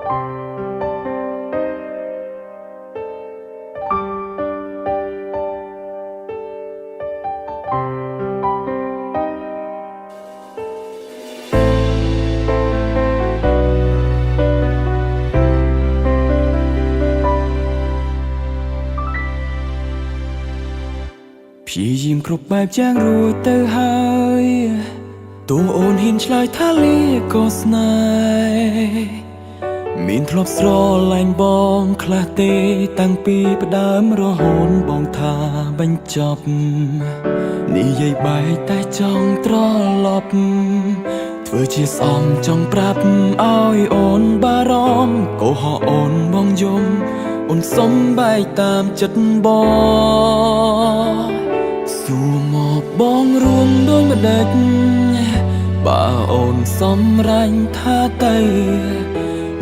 พี่ยิ้มครบแบบแจ้งรู้เตอหายตัวโอนหินឆ្លើយថាលាក៏ស្នេហ៍មានធ្លាប់ស្រឡាញ់បងខ្លះទេតាំងពីផ្ដើមរហូតបងថាបញ្ចប់និយាយបែកតែចង់ត្រឡប់ធ្វើជាស្អំចង់ប្រាប់ឲ្យអូនបារម្ភកុហកអូនបងយំអូនសុំបែកតាមចិត្តបងសួរមកបងរួមដោយម្ដេចបើអូនសំរាញ់ថាទៅ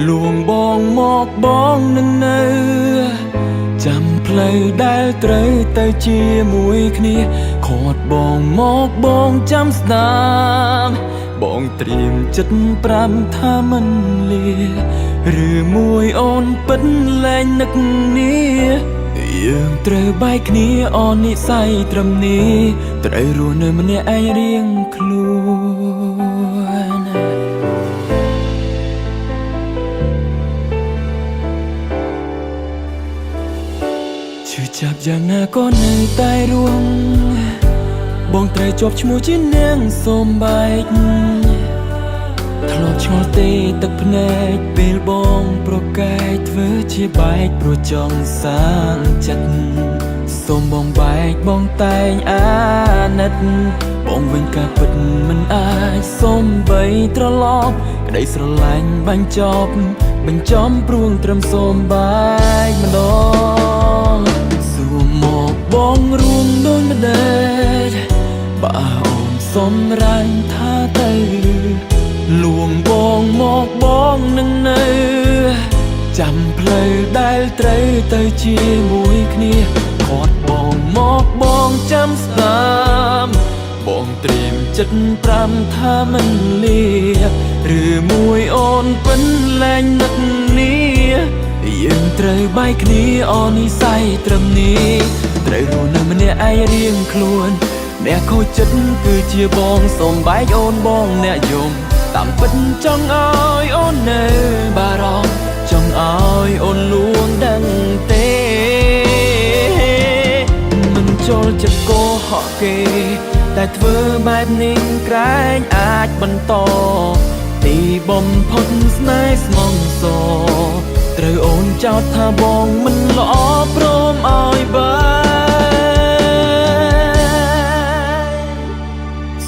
លួងបងមកបងនឹងនៅចាំផ្លូវដែលត្រូវទៅជាមួយគ្នាខាត់បងមកបងចាំស្ដាប់បងត្រៀមចិត្ត5ថាមិនលាឬមួយអូនពិតលែងនឹកនេះយើងត្រូវបែកគ្នាអននិស័យត្រឹមនេះត្រូវរស់នៅម្នាក់ឯងរៀងខ្លួនឈឺចាប់យ៉ាងណាក៏នៅតែរួងបងត្រូវជាប់ឈ្មោះជានាងសូមបែកធ្លាប់ឆ្ងល់ទេទឹកភ្នែកពេលបងប្រកែកធ្វើជាបែកព្រោះចង់សាងចិត្តសូមបងបែកបងតែងអាណិតបងវិញការពិតមិនអាចសូមបីត្រឡប់ក្តីស្រឡាញ់បាញ់ចប់បញ្ចំព្រួងត្រឹមសូមបែកម្ដងសួរមកបងរួមដូចម្ដេចបើអូនសំរាញ់ថាទៅលួងបងមកបងនឹងនៅចាំផ្លូវដែលត្រូវទៅជាមួយគ្នាខាត់បងមកបងចាំស្ដាប់បងត្រៀមចិត្ត5ថាមិនលាឬមួយអូនពិនលែងនឹកនេះយើងត្រូវបែកគ្នាអននិស័យត្រឹមនេះត្រូវរស់នៅម្នាក់ឯងរៀងខ្លួនអ្នកខូចចិត្តគឺជាបងសូមបែកអូនបងអ្នកយំតាមពិតចង់ឲ្យអូននៅបារម្ភចង់ឲ្យអូនលួងដឹងទេមិនចូលចិត្តកុហកគេតែធ្វើបែបនេះក្រែងអាចបន្តទីបំផុតស្នេហ៍ស្មងសត្រូវអូនចោទថាបងមិនល្អព្រមឲ្យបែ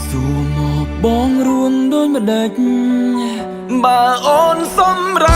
សួរមកបងរួមដូចម្ដេចបើអូនសំរា